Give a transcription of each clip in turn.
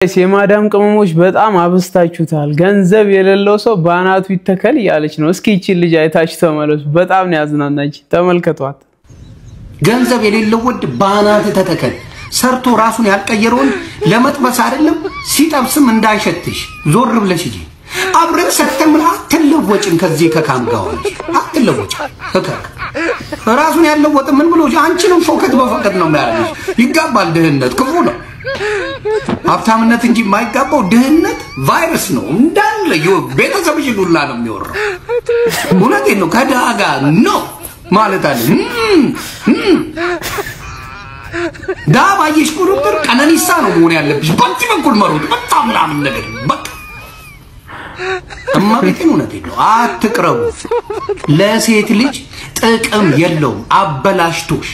የማዳም ቅመሞች በጣም አብስታችሁታል ገንዘብ የሌለው ሰው ባናቱ ይተከል ያለች ነው እስኪ እቺ ልጅ አይታችሁ ተመለሱ በጣም ነው ያዝናናች ተመልከቷት ገንዘብ የሌለው ወድ ባናቱ ተተከል ሰርቶ ራሱን ያልቀየረውን ለመጥበስ አይደለም ሲጠብስም እንዳይሸትሽ ዞር ብለሽ እጂ አብረን ሰተምራ ተለወጭን ከዚህ ከካምጋው አትለወጭ ተከክ ራሱን ያለወጥ ምን ብሎ አንቺንም ፎከት በፈቀድ ነው የሚያደርግሽ ይጋባል ድህነት ክፉ ነው ሀብታምነት እንጂ የማይጋባው ድህነት ቫይረስ ነው እንዳለ ቤተሰብሽ ሁላ ነው የሚወራው እውነቴን ነው ከዳጋ ነው ማለት አለ ዳባይሽ ቁጥር ቀነኒሳ ነው መሆን ያለብሽ ባንቺ በኩል መሮጥ በጣም ምናምን ነገር በቃ እማቤቴን እውነቴን ነው አትቅረቡ ለሴት ልጅ ጥቅም የለውም አበላሽቶሽ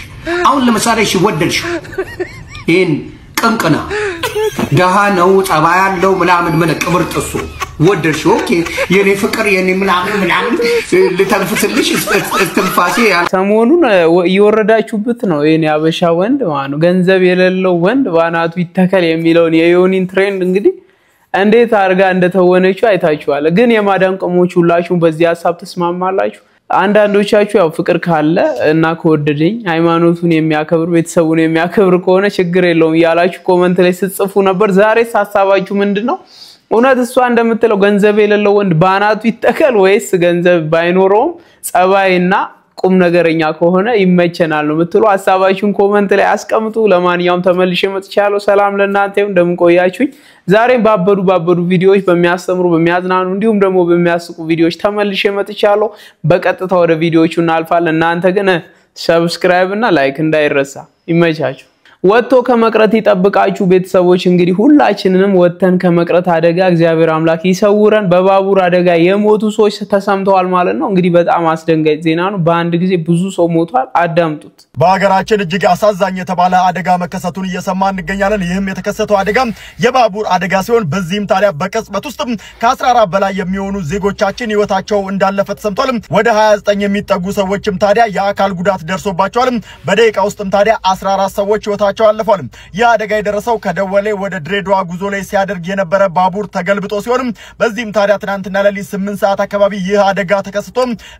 አሁን ለምሳሌ እሺ ወደድሽ ይሄን ቀንቀና ደሃ ነው ጸባ ያለው ምናምን ምን ቅብርጥሱ ወደድሽ ኦኬ የኔ ፍቅር የኔ ምናምን ልተንፍስልሽ እስትንፋሴ ሰሞኑን ይወረዳችሁበት ነው የኔ አበሻ ወንድ ማነው ገንዘብ የሌለው ወንድ ባናቱ ይተከል የሚለውን የዮኒን ትሬንድ እንግዲህ እንዴት አርጋ እንደተወነችው አይታችኋል ግን የማዳም ቅመሞች ሁላችሁም በዚህ ሐሳብ ተስማማላችሁ አንዳንዶቻችሁ ያው ፍቅር ካለ እና ከወደደኝ ሃይማኖቱን የሚያከብር ቤተሰቡን የሚያከብር ከሆነ ችግር የለውም ያላችሁ ኮሜንት ላይ ጽፉ ነበር ዛሬ ሐሳባችሁ ምንድነው እውነት እሷ እንደምትለው ገንዘብ የሌለው ወንድ ባናቱ ይተከል ወይስ ገንዘብ ባይኖረው ጸባይና ቁም ነገረኛ ከሆነ ይመቸናል ነው የምትሉ ሐሳባችሁን ኮሜንት ላይ አስቀምጡ ለማንኛውም ተመልሼ መጥቻለሁ ሰላም ለእናንተ ይሁን እንደምቆያችሁኝ ዛሬም ባበዱ ቪዲዮዎች በሚያስተምሩ በሚያዝናኑ እንዲሁም ደግሞ በሚያስቁ ቪዲዮዎች ተመልሼ መጥቻለሁ በቀጥታ ወደ ቪዲዮዎቹ እናልፋለን እናንተ ግን ሰብስክራይብ እና ላይክ እንዳይረሳ ይመቻችሁ ወጥቶ ከመቅረት ይጠብቃችሁ ቤተሰቦች እንግዲህ ሁላችንንም ወጥተን ከመቅረት አደጋ እግዚአብሔር አምላክ ይሰውረን በባቡር አደጋ የሞቱ ሰዎች ተሰምተዋል ማለት ነው እንግዲህ በጣም አስደንጋጭ ዜና ነው በአንድ ጊዜ ብዙ ሰው ሞቷል አዳምጡት በአገራችን እጅግ አሳዛኝ የተባለ አደጋ መከሰቱን እየሰማን እንገኛለን ይህም የተከሰተው አደጋ የባቡር አደጋ ሲሆን በዚህም ታዲያ በቅጽበት ውስጥ ከ14 በላይ የሚሆኑ ዜጎቻችን ህይወታቸው እንዳለፈ ተሰምቷል ወደ 29 የሚጠጉ ሰዎችም ታዲያ የአካል ጉዳት ደርሶባቸዋል በደቂቃ ውስጥም ታዲያ 14 ሰዎች ህይወታቸው አለፈዋል ያ አደጋ የደረሰው ከደወሌ ወደ ድሬዳዋ ጉዞ ላይ ሲያደርግ የነበረ ባቡር ተገልብጦ ሲሆን በዚህም ታዲያ ትናንትና ለሊት 8 ሰዓት አካባቢ ይህ አደጋ ተከስቶ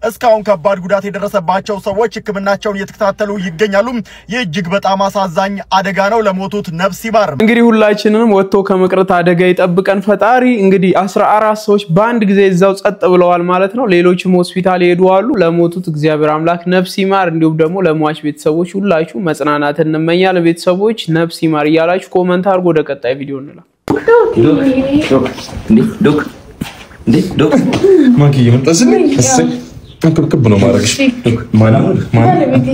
እስካሁን ከባድ ጉዳት የደረሰባቸው ሰዎች ህክምናቸውን እየተከታተሉ ይገኛሉ የእጅግ በጣም አሳዛኝ አደጋ ነው ለሞቱት ነፍስ ይማር እንግዲህ ሁላችንንም ወጥቶ ከመቅረት አደጋ ይጠብቀን ፈጣሪ እንግዲህ 14 ሰዎች በአንድ ጊዜ እዛው ጸጥ ብለዋል ማለት ነው ሌሎችም ሆስፒታል ሄዱዋሉ ለሞቱት እግዚአብሔር አምላክ ነፍስ ይማር እንዲሁም ደግሞ ለሟች ቤተሰቦች ሁላችሁ መጽናናትን እንመኛለን ቤተሰቦች ነፍስ ይማር ያላችሁ ኮሜንት አድርጉ ወደ ቀጣይ ቪዲዮ እንላ ዶክ ማኪ ይመጣስኝ እሰይ ከብከብ ነው ማረግሽ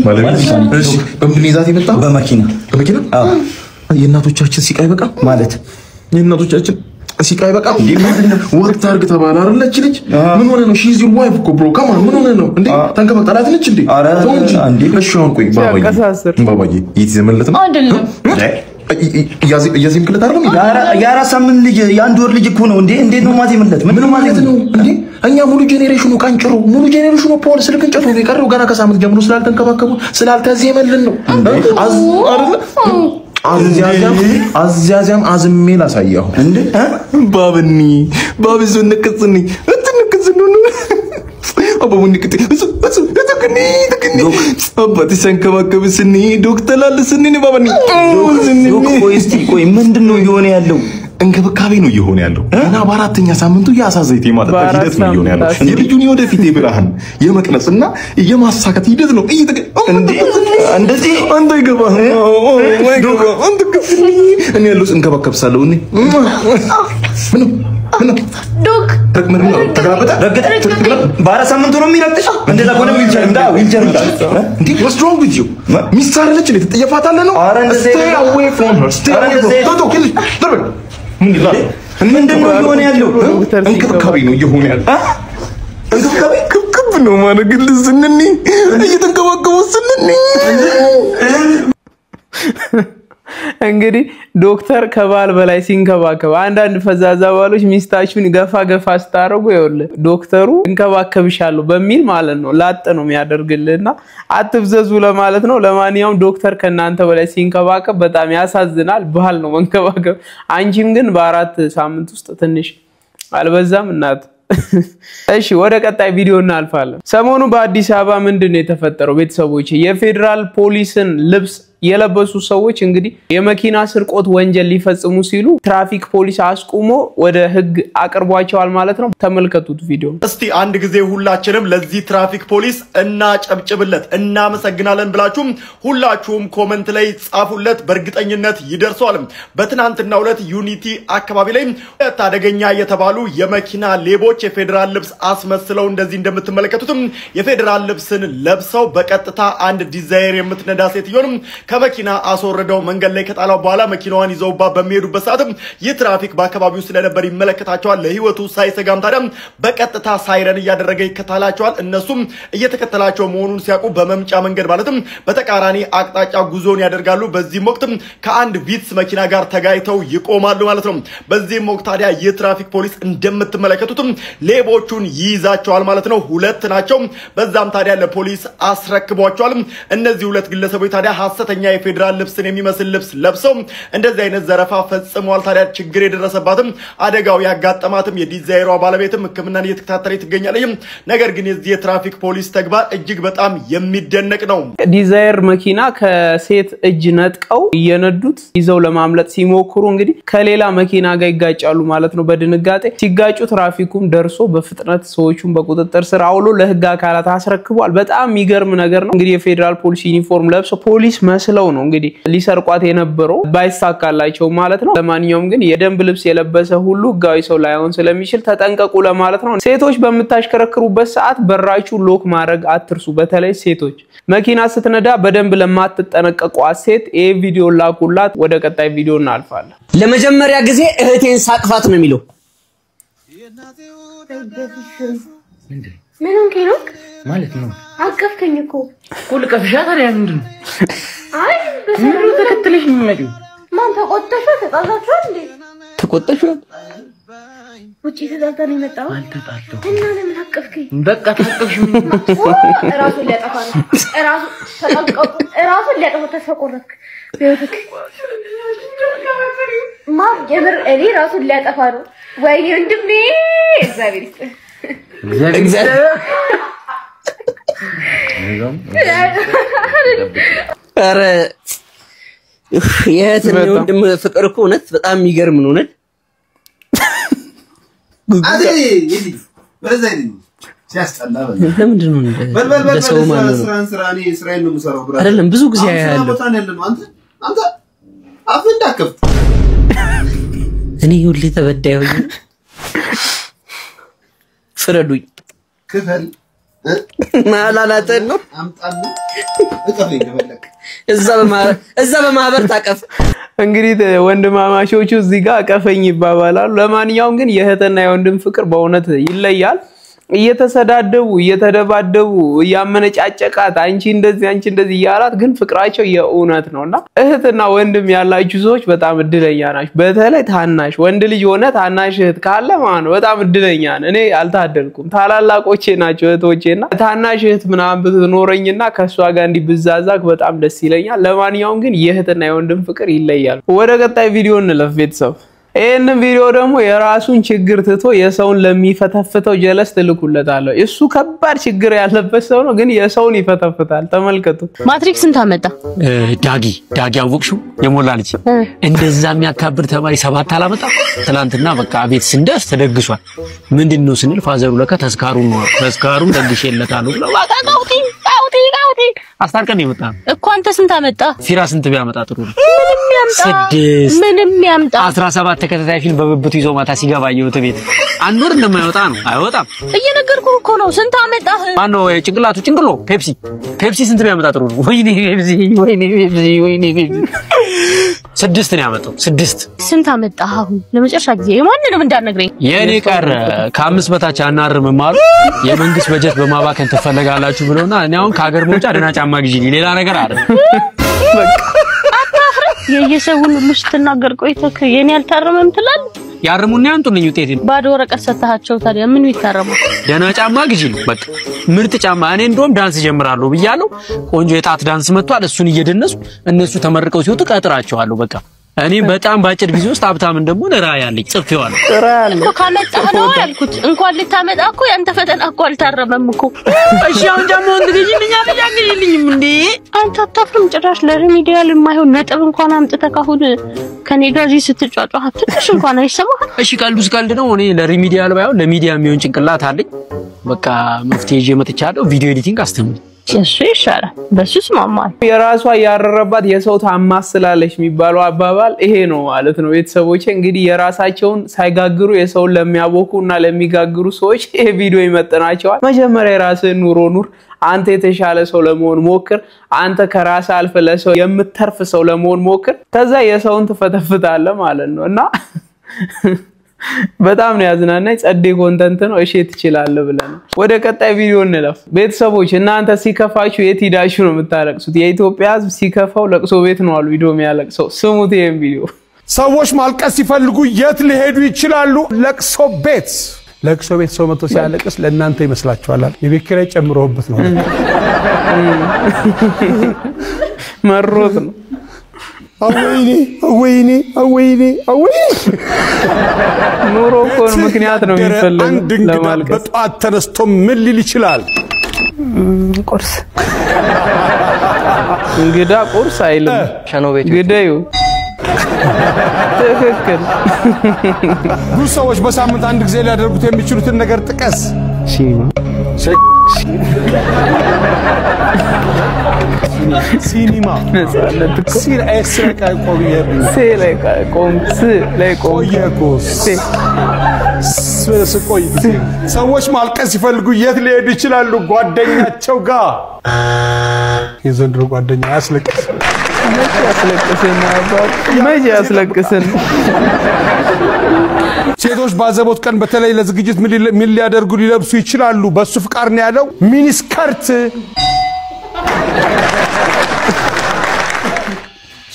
ማለት እሺ በምን ይዛት ይመጣ በመኪና አዎ የእናቶቻችን ሲቃይ በቃ ማለት የእናቶቻችን ሲቃይ በቃ እንዴ ምንድነው ወቅት አርግ ተባለ አይደል እቺ ልጅ ምን ሆነ ነው ሺዝ ዩር ዋይፍ ኮ ብሮ ካማ ምን ሆነ ነው እንዴ ተንከባቀላት ነች እንዴ እንዴ እሺውን ቆይ ባባዬ ይዘመለት ነው አይደለም ያዚም ክለት አይደለም ያራ ሳምን ልጅ ያንድ ወር ልጅ እኮ ነው እንዴ እንዴት ነው ማዘምለት ምን ማለት ነው እንዴ እኛ ሙሉ ጄኔሬሽኑ ቃንጭሩ ሙሉ ጄኔሬሽኑ ፖል ስልክ እንጨቱ የቀረው ገና ከሳምንት ጀምሮ ስላልተንከባከቡ ስላልተዘመልን ነው አይደል አዝያዝያም አዝሜል አሳያሁ እንዴ ባብኒ ባብዙ ንቅጽኒ ነው አባቡን ንቅጥ ተከኒ አባቴ ሰንከባከብስኒ ዶክተር ላልስኒ ባብኒ ቆይ ምንድነው ይሆነ ያለው እንክብካቤ ነው ይሆነ ያለው እና በአራተኛ ሳምንቱ ያሳዘይት የማጠጣ ሂደት ነው ይሆነ ያለው የልጁን ወደፊት ይብራህን የመቅነጽና የማሳከት ሂደት ነው እንደዚህ አንተ ይገባ አንተ እኔ ያለው እንከባከብሳለሁ እኔ ምን ዶክ ተክመር ነው ተጋበጣ ባራ ሳምንቱ ነው የሚረጥሽ እንደዛ ኮነ ዊልቸር እንዴ what's wrong with you ሚስተር ልጅ ነው ተጠየፋታለ ነው stay away from her stay away ዶክ ደበል ምንድነው ይሆነ ያለው እንክብካቤ ነው ይሆነ ያለው እንክብካቤ ክብ ነው ማለት ልዝንኒ እየተንከባከቡ ስንኒ እንግዲህ ዶክተር ከባል በላይ ሲንከባከብ አንዳንድ ፈዛዛ ባሎች ሚስታችሁን ገፋ ስታረጉ ይወለ ዶክተሩ እንከባከብሻለሁ በሚል ማለት ነው ላጥ ነው የሚያደርግልና አትብዘዙ ለማለት ነው ለማንኛውም ዶክተር ከናንተ በላይ ሲንከባከብ በጣም ያሳዝናል ባል ነው መንከባከብ አንቺም ግን በአራት ሳምንት ውስጥ ትንሽ አልበዛም እናት እሺ ወደ ቀጣይ ቪዲዮ እናልፋለን ሰሞኑ በአዲስ አበባ ምንድነው የተፈጠረው ቤተሰቦች የፌደራል ፖሊስን ልብስ የለበሱ ሰዎች እንግዲህ የመኪና ስርቆት ወንጀል ሊፈጽሙ ሲሉ ትራፊክ ፖሊስ አስቆሞ ወደ ህግ አቅርቧቸዋል ማለት ነው ተመልከቱት ቪዲዮ እስቲ አንድ ጊዜ ሁላችንም ለዚህ ትራፊክ ፖሊስ እና ጨብጭብለት እና መሰግናለን ብላችሁም ሁላችሁም ኮሜንት ላይ ጻፉለት በእርግጠኝነት ይደርሷል በትናንትናው ዕለት ዩኒቲ አካባቢ ላይ ታደገኛ የተባሉ የመኪና ሌቦች የፌደራል ልብስ አስመስለው እንደዚህ እንደምትመለከቱትም የፌደራል ልብስን ለብሰው በቀጥታ አንድ ዲዛይር የምትነዳ ሴትዮንም ከመኪና አስወርደው መንገድ ላይ ከጣላው በኋላ መኪናዋን ይዘውባ በሚሄዱበት ሰዓት የትራፊክ በአካባቢው ስለነበር ይመለከታቸዋል ለህይወቱ ሳይሰጋም ታዲያ በቀጥታ ሳይረን እያደረገ ይከታላቸዋል እነሱም እየተከተላቸው መሆኑን ሲያቁ በመምጫ መንገድ ማለትም በተቃራኒ አቅጣጫ ጉዞን ያደርጋሉ በዚህ ወቅት ከአንድ ቪትስ መኪና ጋር ተጋይተው ይቆማሉ ማለት ነው በዚህ ወቅት ታዲያ የትራፊክ ፖሊስ እንደምትመለከቱትም ሌቦቹን ይይዛቸዋል ማለት ነው ሁለት ናቸው በዛም ታዲያ ለፖሊስ አስረክቧቸዋል እነዚህ ሁለት ግለሰቦች ታዲያ ሐሰተኛ የፌደራል ልብስን የሚመስል ልብስ ለብሰው እንደዚህ አይነት ዘረፋ ፈጽመዋል ታዲያ ችግር የደረሰባትም አደጋው ያጋጠማትም የዲዛይሯ ባለቤትም ህክምናን እየተከታተለች ትገኛለች ነገር ግን የዚህ የትራፊክ ፖሊስ ተግባር እጅግ በጣም የሚደነቅ ነው ዲዛይር መኪና ከሴት እጅ ነጥቀው እየነዱት ይዘው ለማምለጥ ሲሞክሩ እንግዲህ ከሌላ መኪና ጋር ይጋጫሉ ማለት ነው በድንጋጤ ሲጋጩ ትራፊኩም ደርሶ በፍጥነት ሰዎቹን በቁጥጥር ስር አውሎ ለህግ አካላት አስረክቧል በጣም የሚገርም ነገር ነው እንግዲህ የፌደራል ፖሊስ ዩኒፎርም ለብሶ ፖሊስ መስለው ነው እንግዲህ ሊሰርቋት የነበረው ባይሳካላቸው ማለት ነው ለማንኛውም ግን የደንብ ልብስ የለበሰ ሁሉ ህጋዊ ሰው ላይሆን ስለሚችል ተጠንቀቁ ለማለት ነው ሴቶች በመታሽከረክሩበት ሰዓት በራችሁ ሎክ ማድረግ አትርሱ በተለይ ሴቶች መኪና ስትነዳ በደንብ ለማትጠነቀቁ ሴት ይሄ ቪዲዮ ላኩላት ወደ ቀጣይ ቪዲዮ እናልፋለን ለመጀመሪያ ጊዜ እህቴን ሳቅፋት ነው የሚለው ምንም ከኖክ ማለት ነው አቀፍከኝ እኮ ሁሉ ከፍሻታ ላይ ምንድነው አይ በሰሩ ተከትለሽ የሚመጪው ማን ተቆጣሽ ተጣላችሁ እንዴ ተቆጣሽ ውጪ ተጣልተን የመጣው አልተጣጣው እና ለምን አቀፍከኝ በቃ ታቀፍሽ ምን ራሱ ሊያጠፋ ነው ራሱ ተጣልቀው ራሱ ሊያጠፋ ተፈቆረክ በይወክ ማን ጀብር እኔ ራሱ ሊያጠፋ ነው ወይ ወንድሜ እግዚአብሔር ይስጥ አረ የእህትና ወንድም ፍቅር እኮ እውነት በጣም የሚገርም ነው እውነት ሲያስጠላ ለምንድን ነው ለሰው ማለት ነው እስራኤል ነው የምሰራው ብራ አይደለም ብዙ ጊዜ ያያለሁ አንተ አፍ እንዳከፍት እኔ ሁሌ ተበዳይ ሆኜ ፍረዱኝ ክፈል ማላላተን ነው አምጣልኝ እቀፈኝ ከፈለክ እዛ በማህበር ታቀፍ እንግዲህ ወንድማማቾቹ እዚህ ጋር አቀፈኝ ይባባላሉ ለማንኛውም ግን የእህትና የወንድም ፍቅር በእውነት ይለያል እየተሰዳደቡ እየተደባደቡ ያመነጫጨቃት አንቺ እንደዚህ ያላት ግን ፍቅራቸው የእውነት ነውና እህትና ወንድም ያላችሁ ሰዎች በጣም እድለኛ ናችሁ በተለይ ታናሽ ወንድ ልጅ ሆነ ታናሽ እህት ካለ ማለት ነው በጣም እድለኛ ነን እኔ አልታደልኩም ታላላቆቼ ናቸው እህቶቼና ታናሽ እህት ምናምን ብትኖረኝና ከሷ ጋር እንዲብዛዛክ በጣም ደስ ይለኛል ለማንኛውም ግን የእህትና የወንድም ፍቅር ይለያል ወደ ቀጣይ ቪዲዮ እንለፍ ቤተሰብ ይሄንን ቪዲዮ ደግሞ የራሱን ችግር ትቶ የሰውን ለሚፈተፍተው ጀለስ ትልኩለታለህ እሱ ከባድ ችግር ያለበት ሰው ነው ግን የሰውን ይፈተፍታል ተመልከቱ ማትሪክስ እንት አመጣ ዳጊ አወቅሽው የሞላ ልጅ እንደዛ የሚያካብር ተማሪ 7 አላመጣ ትላንትና በቃ ቤት ስንደርስ ተደግሷል ምንድነው ስንል ፋዘሩ ለካ ተስካሩን ደግሼለታለሁ ብለው በቃ ቃውቲ አስታርቀን ይመጣ እኮ አንተ ስንት አመጣ ፊራ ስንት ቢያመጣ ጥሩ ነው ምንም ያምጣ 17 ተከታታይ ፊልም በብብቱ ይዞ ማታ ሲገባ የውት ቤት አንድ ወር እንደማይወጣ ነው አይወጣም እየነገርኩህ እኮ ነው ስንት አመጣ ማን ነው ጭንቅሎ ፔፕሲ ስንት ቢያመጣ ጥሩ ነው ወይኔ ፔፕሲ 6 ነው ያመጣው 6 ስንት አመጣ አሁን ለመጨረሻ ጊዜ የማንንም እንዳትነግረኝ የኔ ቀር ከ5 በታች አናርም ማሉ የመንግስት በጀት በማባከን ተፈለጋላችሁ ብለውና እኔ አሁን ከሀገር መውጫ ደና ጫማ ግዢ ሌላ ነገር አይደል የየሰውን ሁሉ ስትናገር ቆይተህ የኔ አልታረመም ትላለህ? ያርሙና ያንጡልኝ ውጤት ባዶ ወረቀት ሰጣቸው። ታዲያ ምን ይታረሙ? ደህና ጫማ ግዢ በቃ ምርጥ ጫማ። እኔ እንደውም ዳንስ ጀምራለሁ ብያለሁ። ቆንጆ የጣት ዳንስ መጥቷል። እሱን እየደነሱ እነሱ ተመርቀው ሲወጡ ቀጥራቸዋለሁ በቃ። እኔ በጣም ባጭር ጊዜ ውስጥ ሀብታም እንደሞ ለራያ ያለኝ ጽፌዋለሁ። እኮ ካመጣህ ነው ያልኩት። እንኳን ልታመጣ እኮ ያንተ ፈተና እኮ አልታረመም እኮ። እሺ አሁን ጫማው እንግዲህልኝ አልያገኝልኝም እንዴ? አንተ አታፍርም? ጭራሽ ለሪሚዲያል የማይሆን ነጥብ እንኳን አምጥተህ ካሁን ከኔ ጋር እዚህ ስትጫጫህ ትንሽ እንኳን አይሰማህ? እሺ ቀልዱስ ቀልድ ነው። እኔ ለሪሚዲያል ባይሆን ለሚዲያ የሚሆን ጭንቅላት አለኝ። በቃ መፍትሄ ይዤ መጥቻለሁ። ቪዲዮ ኤዲቲንግ አስተምር እሺ ይሻላል። በሱስ ማማል የራሷ ያረረባት የሰው ታማስላለች የሚባለው አባባል ይሄ ነው ማለት ነው። ቤተሰቦቼ እንግዲህ የራሳቸውን ሳይጋግሩ የሰውን ለሚያቦኩና ለሚጋግሩ ሰዎች ይሄ ቪዲዮ ይመጥናቸዋል። መጀመሪያ የራስህን ኑሮ ኑር። አንተ የተሻለ ሰው ለመሆን ሞክር። አንተ ከራስ አልፈ ለሰው የምትተርፍ ሰው ለመሆን ሞክር። ከዛ የሰውን ትፈተፍታለህ ማለት ነውና በጣም ነው ያዝናናኝ። ጸዴ ኮንተንት ነው። እሺ ትችላለህ ብለን ወደ ቀጣይ ቪዲዮ እንለፍ። ቤተሰቦች እናንተ ሲከፋችሁ የት ሄዳችሁ ነው የምታለቅሱት? የኢትዮጵያ ሕዝብ ሲከፋው ለቅሶ ቤት ነው አሉ ቪዲዮ የሚያለቅሰው። ስሙት ይሄን ቪዲዮ። ሰዎች ማልቀስ ሲፈልጉ የት ሊሄዱ ይችላሉ? ለቅሶ ቤት። ለቅሶ ቤት ሰው መጥቶ ሲያለቅስ ለእናንተ ይመስላችኋል? የቤት ኪራይ ጨምሮበት ነው። መሮት ነው። አወይኔ አወይኔ አወይኔ አወይኔ ኑሮ እኮ ምክንያት ነው የሚፈልገው ለማልቀስ። በጧት ተነስቶ ምን ሊል ይችላል? ቁርስ እንግዳ ቁርስ አይልም። ግዳዩ ትክክል። ብዙ ሰዎች በሳምንት አንድ ጊዜ ሊያደርጉት የሚችሉትን ነገር ጥቀስ። ሲኒማ ነፃነት እኮ ሲል አይስረቃ ቆየ ሲለቃ ቆምስ ላይ ቆየኮስ ስቆይ ሰዎች ማልቀስ ሲፈልጉ የት ሊሄዱ ይችላሉ? ጓደኛቸው ጋር። የዘንድሮ ጓደኛ ያስለቅስ ያስለቅስን። ሴቶች ባዘቦት ቀን በተለይ ለዝግጅት ምን ሊያደርጉ ሊለብሱ ይችላሉ? በሱ ፍቃድ ነው ያለው። ሚኒስከርት።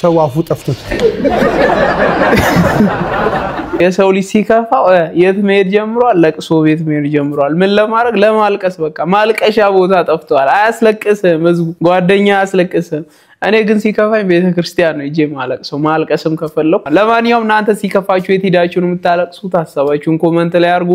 ሰው አፉ ጠፍቶት የሰው ልጅ ሲከፋው የት መሄድ ጀምሯል? ለቅሶ ቤት መሄድ ጀምሯል። ምን ለማድረግ? ለማልቀስ። በቃ ማልቀሻ ቦታ ጠፍቷል። አያስለቅስም ህዝቡ፣ ጓደኛ አያስለቅስም። እኔ ግን ሲከፋኝ ቤተክርስቲያን ነው እጄ ማለቅሰው። ማልቀስም ከፈለው። ለማንኛውም እናንተ ሲከፋችሁ የት ሄዳችሁ ነው የምታለቅሱት? ሐሳባችሁን ኮሜንት ላይ አድርጉ።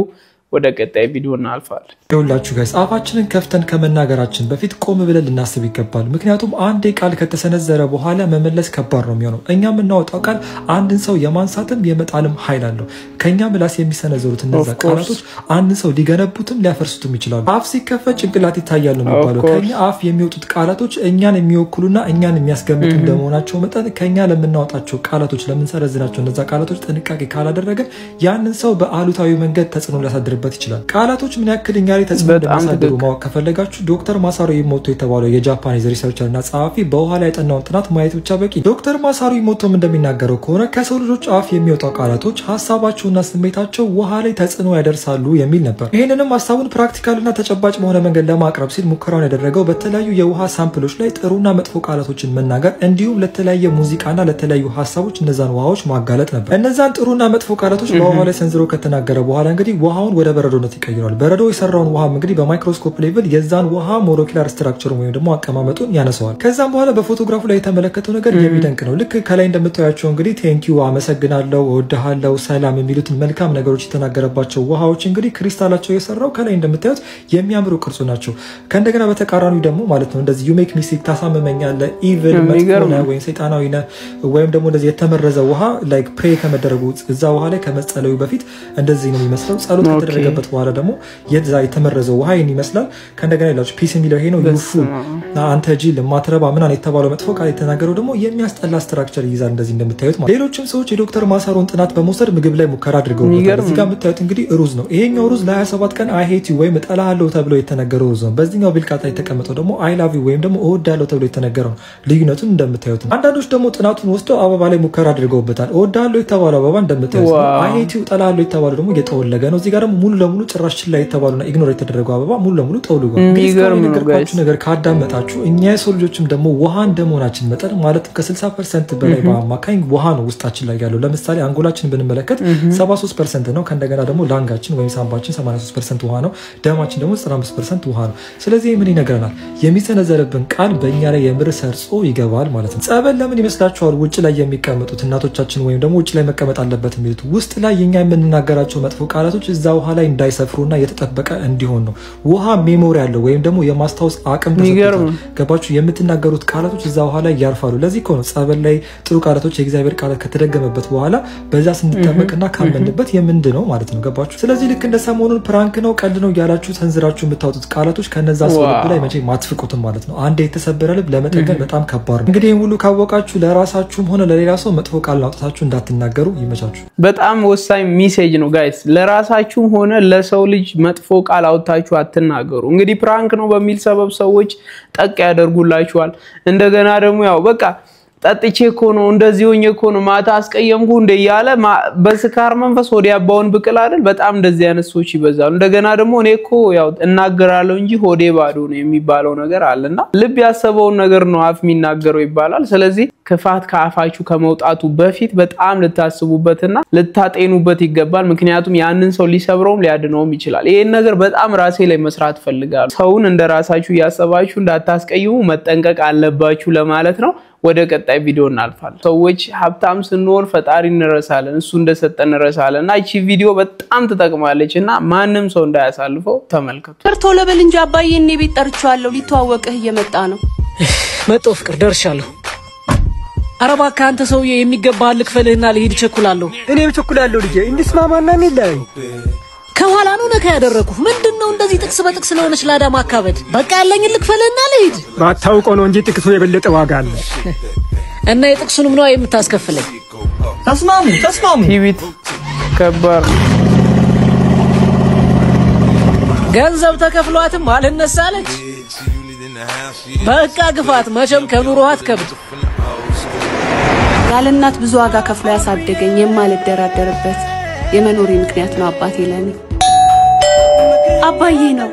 ወደ ቀጣይ ቪዲዮ እናልፋለን። ይኸውላችሁ ጋይስ አፋችንን ከፍተን ከመናገራችን በፊት ቆም ብለን ልናስብ ይገባል። ምክንያቱም አንድ ቃል ከተሰነዘረ በኋላ መመለስ ከባድ ነው የሚሆነው። እኛ የምናወጣው ቃል አንድን ሰው የማንሳትም የመጣልም ኃይል አለው። ከኛ ምላስ የሚሰነዘሩት እነዛ ቃላቶች አንድን ሰው ሊገነቡትም ሊያፈርሱትም ይችላሉ። አፍ ሲከፈት ጭንቅላት ይታያል ነው የሚባለው። ከኛ አፍ የሚወጡት ቃላቶች እኛን የሚወክሉና እኛን የሚያስገምቱ እንደመሆናቸው መጠን ከኛ ለምናወጣቸው ቃላቶች ለምንሰረዝናቸው እነዛ ቃላቶች ጥንቃቄ ካላደረገ ያንን ሰው በአሉታዊ መንገድ ተጽዕኖ ሊያሳድር ይችላል። ቃላቶች ምን ያክል እኛ ላይ ተጽዕኖ እንደሚያሳድሩ ማወቅ ከፈለጋችሁ ዶክተር ማሳሩ ኢሞቶ የተባለው የጃፓኒዝ ሪሰርቸር እና ጸሐፊ በውሃ ላይ ያጠናውን ጥናት ማየት ብቻ በቂ። ዶክተር ማሳሩ ኢሞቶም እንደሚናገረው ከሆነ ከሰው ልጆች አፍ የሚወጣው ቃላቶች ሀሳባቸውና ስሜታቸው ውሃ ላይ ተጽዕኖ ያደርሳሉ የሚል ነበር። ይህንንም ሀሳቡን ፕራክቲካልና ተጨባጭ በሆነ መንገድ ለማቅረብ ሲል ሙከራውን ያደረገው በተለያዩ የውሃ ሳምፕሎች ላይ ጥሩና መጥፎ ቃላቶችን መናገር እንዲሁም ለተለያየ ሙዚቃና ለተለያዩ ሀሳቦች እነዛን ውሃዎች ማጋለጥ ነበር። እነዛን ጥሩና መጥፎ ቃላቶች በውሃ ላይ ሰንዝሮ ከተናገረ በኋላ እንግዲህ ውሃውን ወደ በረዶነት ይቀይራል። በረዶ የሰራውን ውሃ እንግዲህ በማይክሮስኮፕ ሌቭል የዛን ውሃ ሞለኪውላር ስትራክቸር ወይም ደግሞ አቀማመጡን ያነሳዋል። ከዛም በኋላ በፎቶግራፉ ላይ የተመለከተው ነገር የሚደንቅ ነው። ልክ ከላይ እንደምታያቸው እንግዲህ ቴንኪዩ፣ አመሰግናለሁ፣ እወድሃለሁ፣ ሰላም የሚሉትን መልካም ነገሮች የተናገረባቸው ውሃዎች እንግዲህ ክሪስታላቸው የሰራው ከላይ እንደምታዩት የሚያምሩ ቅርጹ ናቸው። ከእንደገና በተቃራኒው ደግሞ ማለት ነው እንደዚህ ዩ ሜክ ሚ ሲክ፣ ታሳምመኛለህ፣ ኢቪል መጥፎ ነህ ወይም ሰይጣናዊ ነህ ወይም ደግሞ እንደዚህ የተመረዘ ውሃ ላይክ ፕሬ ከመደረጉ እዛ ውሃ ላይ ከመጸለዩ በፊት እንደዚህ ነው የሚመስለው። ጸሎት ከተደረገበት በኋላ ደግሞ የዛ የተመረዘው ውሃ ይሄን ይመስላል። ከእንደገና ይላችሁ ፒስ የሚለው ይሄ ነው። ዩፉ አንተ ጂል ማትረባ ምናን የተባለው መጥፎ ቃል የተናገረው ደግሞ የሚያስጠላ ስትራክቸር ይይዛል እንደዚህ እንደምታዩት ማለት። ሌሎችም ሰዎች የዶክተር ማሳሮን ጥናት በመውሰድ ምግብ ላይ ሙከራ አድርገው ነበር። እዚህ ጋር የምታዩት እንግዲህ ሩዝ ነው። ይሄኛው ሩዝ ለ27 ቀን አይ ሄት ዩ ወይም እጠላሃለሁ ተብሎ የተነገረው ሩዝ ነው። በዚህኛው ቢልቃጣ የተቀመጠው ደግሞ አይ ላቭ ዩ ወይም ደግሞ እወዳለሁ ተብሎ የተነገረው ልዩነቱን እንደምታዩት ነው። አንዳንዶች ደግሞ ጥናቱን ወስደው አበባ ላይ ሙከራ አድርገውበታል። እወዳለሁ የተባለው አበባ እንደምታዩት ነው። አይ ሄት ዩ እጠላሃለሁ የተባለው ደግሞ እየተወለገ ነው። እዚህ ጋር ደግሞ ሙሉ ሙሉ ለሙሉ ጭራሽ ችላ የተባሉና ኢግኖር የተደረገው አበባ ሙሉ ለሙሉ ጠውልጓል። እንግዲህ ነገር ካዳመጣችሁ እኛ የሰው ልጆችም ደግሞ ውሃ እንደመሆናችን መጠን ማለት ከ60% በላይ በአማካኝ ውሃ ነው ውስጣችን ላይ ያለው። ለምሳሌ አንጎላችን ብንመለከት 73% ነው። ከእንደገና ደግሞ ላንጋችን ወይም ሳምባችን 83% ውሃ ነው። ደማችን ደግሞ 95% ውሃ ነው። ስለዚህ ምን ይነግረናል? የሚሰነዘርብን ቃል በእኛ ላይ የምር ሰርጾ ይገባል ማለት ነው። ጸበል ለምን ይመስላችኋል ውጭ ላይ የሚቀመጡት እናቶቻችን ወይም ደግሞ ውጭ ላይ መቀመጥ አለበት የሚሉት? ውስጥ ላይ የኛ የምንናገራቸው መጥፎ ቃላቶች እዛ ውሃ ላይ እንዳይሰፍሩና የተጠበቀ እንዲሆን ነው። ውሃ ሜሞሪ ያለው ወይም ደግሞ የማስታወስ አቅም ተሰጥቷል። ገባችሁ? የምትናገሩት ቃላቶች እዛ ውሃ ላይ ያርፋሉ። ለዚህ ነው ጸበል ላይ ጥሩ ቃላቶች የእግዚአብሔር ቃላት ከተደገመበት በኋላ በዛ ስንጠመቅና ካመንበት የምንድነው ማለት ነው። ገባችሁ? ስለዚህ ልክ እንደ ሰሞኑን ፕራንክ ነው ቀልድ ነው ያላችሁ ተንዝራችሁ የምታወጡት ቃላቶች ከነዛ ሰው ልብ ላይ መቼ ማትፍቁትም ማለት ነው። አንዴ የተሰበረ ልብ ለመጠገን በጣም ከባድ ነው። እንግዲህ ሁሉ ካወቃችሁ ለራሳችሁም ሆነ ለሌላ ሰው መጥፎ ቃል አውጥታችሁ እንዳትናገሩ ይመቻችሁ። በጣም ወሳኝ ሜሴጅ ነው ጋይስ። ለራሳችሁም ሆነ ለሰው ልጅ መጥፎ ቃል አውጥታችሁ አትናገሩ። እንግዲህ ፕራንክ ነው በሚል ሰበብ ሰዎች ጠቅ ያደርጉላችኋል። እንደገና ደግሞ ያው በቃ ጠጥቼ እኮ ነው እንደዚህ ሆኜ እኮ ነው ማታ አስቀየምኩ እንደ ያለ በስካር መንፈስ ወዲያ ባውን ብቅል አይደል? በጣም እንደዚህ አይነት ሰዎች ይበዛሉ። እንደገና ደግሞ እኔ እኮ ያው እናገራለሁ እንጂ ሆዴ ባዶ ነው የሚባለው ነገር አለና ልብ ያሰበውን ነገር ነው አፍ የሚናገረው ይባላል። ስለዚህ ክፋት ከአፋችሁ ከመውጣቱ በፊት በጣም ልታስቡበትና ልታጤኑበት ይገባል። ምክንያቱም ያንን ሰው ሊሰብረውም ሊያድነውም ይችላል። ይሄን ነገር በጣም ራሴ ላይ መስራት ፈልጋለሁ። ሰውን እንደራሳችሁ ያሰባችሁ እንዳታስቀይሙ መጠንቀቅ አለባችሁ ለማለት ነው። ወደ ቀጣይ ቪዲዮ እናልፋለን። ሰዎች ሀብታም ስንሆን ፈጣሪ እንረሳለን፣ እሱ እንደሰጠን እንረሳለን። እና እቺ ቪዲዮ በጣም ትጠቅማለችና ማንንም ሰው እንዳያሳልፈው ተመልከቱ። ቶሎ በል እንጂ አባዬ እኔ ቤት ጠርቻለሁ፣ ሊተዋወቅህ እየመጣ ነው። መጣሁ ፍቅር ደርሻለሁ። ኧረ እባክህ አንተ ሰውዬ የሚገባህ ልክፈልህና ልሄድ እቸኩላለሁ። እኔም እቸኩላለሁ ልጄ፣ እንስማማና እንለያይ። ከኋላ ነው ነካ ያደረኩህ። ምንድነው እንደዚህ ጥቅስ በጥቅስ ለሆነች ላዳማ አካበድ? በቃ ያለኝ ልክፈልህና ልሂድ። ባታውቀው ነው እንጂ ጥቅሱ የበለጠ ዋጋ አለ። እና የጥቅሱንም ነው የምታስከፍለኝ። ተስማሙ። ቲቪት ከባድ ገንዘብ ተከፍሏትም አልነሳለች። በቃ ግፋት መቼም ከኑሮ አትከብድ። ያለ እናት ብዙ ዋጋ ከፍሎ ያሳደገኝ የማልደራደርበት የመኖሪ ምክንያት ነው አባቴ ለኔ። አባዬ ነው።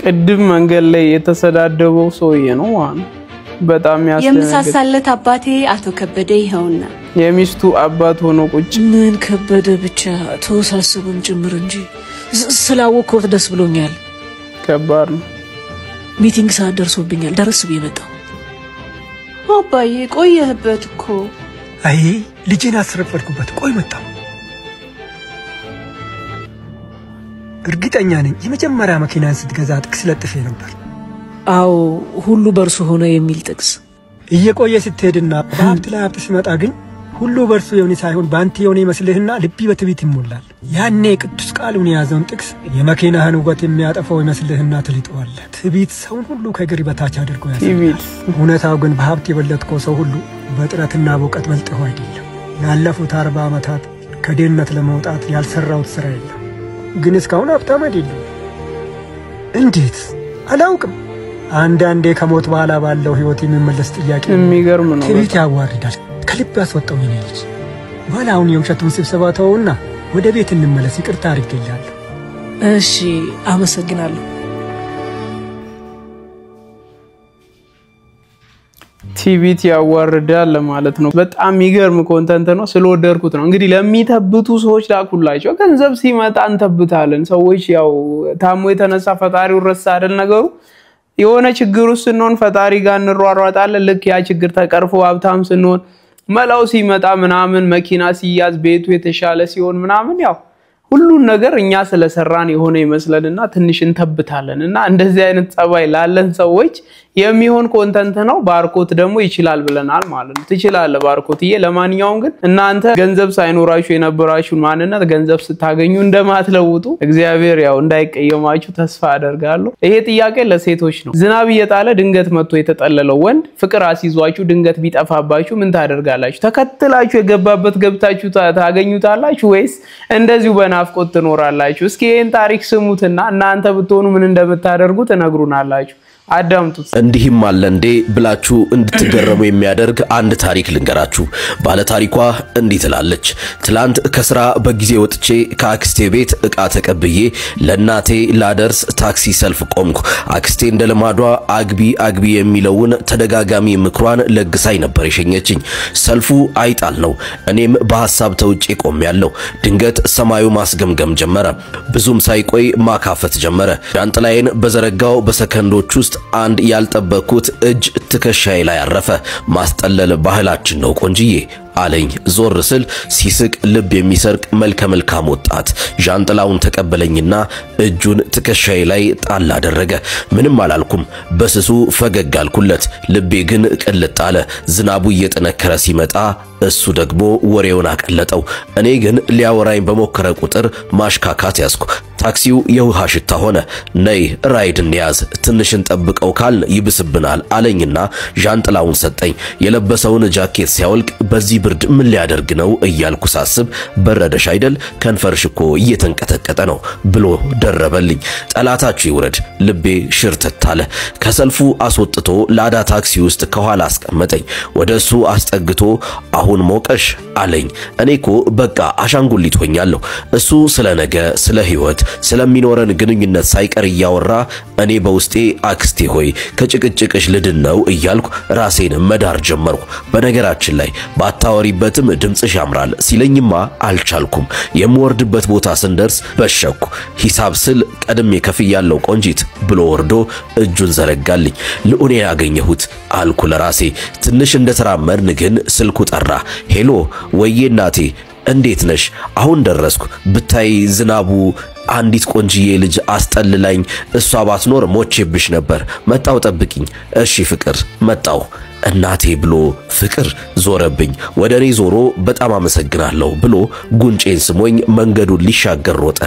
ቅድም መንገድ ላይ የተሰዳደበው ሰውዬ ነው ማለት በጣም ያስደነግጥ። የምሳሳለት አባቴ አቶ ከበደ ይኸውና የሚስቱ አባት ሆኖ ቁጭ። ምን ከበደ ብቻ ተወሳሰበም ጭምር እንጂ ስላወቅኩት ደስ ብሎኛል። ከባድ ነው። ሚቲንግ ሰዓት ደርሶብኛል። ደረስ ብዬ መጣሁ። አባዬ ቆየህበት እኮ። አይ ልጄን አስረፈድኩበት። ቆይ መጣሁ። እርግጠኛ ነኝ የመጀመሪያ መኪናን ስትገዛ ጥቅስ ለጥፌ ነበር። አዎ ሁሉ በርሱ ሆነ የሚል ጥቅስ። እየቆየ ስትሄድና በሀብት ላይ ሀብት ሲመጣ ግን ሁሉ በርሱ የሆነ ሳይሆን ባንተ የሆነ ይመስልህና ልብ በትዕቢት ይሞላል። ያኔ ቅዱስ ቃሉን የያዘውን ጥቅስ የመኪናህን ውበት የሚያጠፋው ይመስልህና ትልጠዋለህ። ትዕቢት ሰውን ሁሉ ከእግር በታች አድርጎ ያስባል። እውነታው ግን በሀብት የበለጥከው ሰው ሁሉ በጥረትና በእውቀት በልጠው አይደለም። ላለፉት 40 ዓመታት ከድህነት ለመውጣት ያልሰራሁት ስራ የለም፣ ግን እስካሁን ሀብታም አይደለም። እንዴት አላውቅም። አንዳንዴ ከሞት በኋላ ባለው ህይወት የሚመለስ ጥያቄ የሚገርም ነው። ትዕቢት ያዋርዳል። ከልብ ያስወጣው የኔ ልጅ። ባላውን የውሸቱን ስብሰባ ተውና ወደ ቤት እንመለስ። ይቅርታ አድርጌልሃለሁ። እሺ አመሰግናለሁ። ቲቪት ያዋርዳል ለማለት ነው። በጣም የሚገርም ኮንተንት ነው። ስለወደድኩት ነው። እንግዲህ ለሚተብቱ ሰዎች ላኩላቸው። ገንዘብ ሲመጣ እንተብታለን። ሰዎች ያው ታሞ የተነሳ ፈጣሪው ረሳ አይደል ነገሩ። የሆነ ችግር ውስጥ ስንሆን ፈጣሪ ጋር እንሯሯጣለን። ልክ ያ ችግር ተቀርፎ ሀብታም ስንሆን መላው ሲመጣ ምናምን መኪና ሲያዝ ቤቱ የተሻለ ሲሆን ምናምን ያው ሁሉን ነገር እኛ ስለሰራን የሆነ ይመስለንና ትንሽ እንተብታለንና እንደዚህ አይነት ጸባይ ላለን ሰዎች የሚሆን ኮንተንት ነው። ባርኮት ደግሞ ይችላል ብለናል ማለት ነው። ትችላለህ ባርኮትዬ። ለማንኛውም ግን እናንተ ገንዘብ ሳይኖራችሁ የነበራችሁ ማንነት ገንዘብ ስታገኙ እንደማትለውጡ እግዚአብሔር ያው እንዳይቀየማችሁ ተስፋ አደርጋለሁ። ይሄ ጥያቄ ለሴቶች ነው። ዝናብ እየጣለ ድንገት መጥቶ የተጠለለው ወንድ ፍቅር አስይዟችሁ ድንገት ቢጠፋባችሁ ምን ታደርጋላችሁ? ተከትላችሁ የገባበት ገብታችሁ ታገኙታላችሁ ወይስ እንደዚሁ በናፍቆት ትኖራላችሁ? እስኪ ይሄን ታሪክ ስሙትና እናንተ ብትሆኑ ምን እንደምታደርጉ ተነግሩናላችሁ። አዳምጡት። እንዲህም አለ እንዴ ብላችሁ እንድትገረሙ የሚያደርግ አንድ ታሪክ ልንገራችሁ። ባለ ታሪኳ እንዲህ ትላለች። ትላንት ከስራ በጊዜ ወጥቼ ከአክስቴ ቤት እቃ ተቀብዬ ለናቴ ላደርስ ታክሲ ሰልፍ ቆምኩ። አክስቴ እንደልማዷ አግቢ የሚለውን ተደጋጋሚ ምክሯን ለግሳይ ነበር የሸኘችኝ። ሰልፉ አይጣል ነው። እኔም በሐሳብ ተውጬ ቆሜያለሁ። ድንገት ሰማዩ ማስገምገም ጀመረ። ብዙም ሳይቆይ ማካፈት ጀመረ። ጃንጥላዬን በዘረጋው በሰከንዶች ውስጥ አንድ ያልጠበቅኩት እጅ ትከሻዬ ላይ አረፈ። ማስጠለል ባህላችን ነው ቆንጂዬ አለኝ። ዞር ስል ሲስቅ ልብ የሚሰርቅ መልከ መልካም ወጣት ጃንጥላውን ተቀበለኝና እጁን ትከሻዬ ላይ ጣል አደረገ። ምንም አላልኩም። በስሱ ፈገግ አልኩለት። ልቤ ግን ቅልጥ አለ። ዝናቡ እየጠነከረ ሲመጣ እሱ ደግሞ ወሬውን አቀለጠው። እኔ ግን ሊያወራኝ በሞከረ ቁጥር ማሽካካት ያዝኩ። ታክሲው የውሃ ሽታ ሆነ። ነይ ራይድ እንያዝ፣ ትንሽን ጠብቀው ካል ይብስብናል አለኝና ጃንጥላውን ሰጠኝ። የለበሰውን ጃኬት ሲያወልቅ በዚህ ብርድ ምን ሊያደርግ ነው እያልኩ ሳስብ በረደሽ አይደል ከንፈርሽ እኮ እየተንቀጠቀጠ ነው ብሎ ደረበልኝ። ጠላታችሁ ይውረድ። ልቤ ሽርተት አለ። ከሰልፉ አስወጥቶ ላዳ ታክሲ ውስጥ ከኋላ አስቀመጠኝ። ወደሱ አስጠግቶ አሁን ሞቀሽ አለኝ። እኔኮ በቃ አሻንጉሊት ሆኛለሁ። እሱ ስለ ነገ ስለ ህይወት ስለሚኖረን ግንኙነት ሳይቀር ያወራ፣ እኔ በውስጤ አክስቴ ሆይ ከጭቅጭቅሽ ልድን ነው እያልኩ ራሴን መዳር ጀመርኩ። በነገራችን ላይ ባታወሪበትም ድምጽሽ ያምራል ሲለኝማ አልቻልኩም። የምወርድበት ቦታ ስንደርስ በሸኩ። ሂሳብ ስል ቀድሜ ከፍያለሁ ቆንጂት ብሎ ወርዶ እጁን ዘረጋልኝ። ልኡኔ ያገኘሁት አልኩ ለራሴ። ትንሽ እንደተራመድን ግን ስልኩ ጠራ። ሄሎ ወዬ እናቴ እንዴት ነሽ? አሁን ደረስኩ። ብታይ ዝናቡ አንዲት ቆንጂዬ ልጅ አስጠልላኝ። እሷ ባትኖር ሞቼብሽ ነበር። መጣው ጠብቂኝ። እሺ ፍቅር መጣው። እናቴ ብሎ ፍቅር ዞረብኝ። ወደኔ ዞሮ በጣም አመሰግናለሁ ብሎ ጉንጬን ስሞኝ መንገዱን ሊሻገር ሮጠ።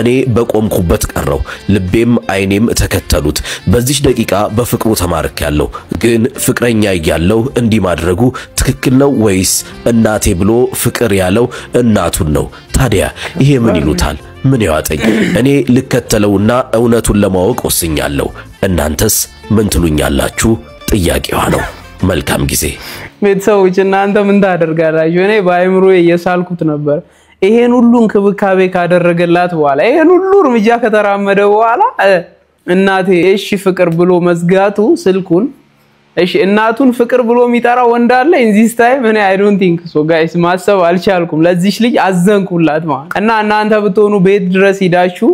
እኔ በቆምኩበት ቀረው። ልቤም አይኔም ተከተሉት። በዚህ ደቂቃ በፍቅሩ ተማርኬያለሁ። ግን ፍቅረኛ እያለው እንዲህ ማድረጉ ትክክል ነው ወይስ እናቴ ብሎ ፍቅር ያለው እናቱን ነው? ታዲያ ይሄ ምን ይሉታል? ምን ያዋጠኝ? እኔ ልከተለውና እውነቱን ለማወቅ ወስኛለሁ። እናንተስ ምን ትሉኛላችሁ? ጥያቄዋ ነው። መልካም ጊዜ ቤተሰቦች። እናንተ ምን ታደርጋላችሁ? እኔ በአይምሮ እየሳልኩት ነበር። ይሄን ሁሉ እንክብካቤ ካደረገላት በኋላ ይሄን ሁሉ እርምጃ ከተራመደ በኋላ እናቴ እሺ ፍቅር ብሎ መዝጋቱ ስልኩን። እሺ እናቱን ፍቅር ብሎ የሚጠራ ወንድ አለ? ኢንዚስ ታይም እኔ አይ ዶንት ቲንክ ሶ ጋይስ። ማሰብ አልቻልኩም። ለዚህ ልጅ አዘንኩላት ማለት እና እናንተ ብትሆኑ ቤት ድረስ ሂዳችሁ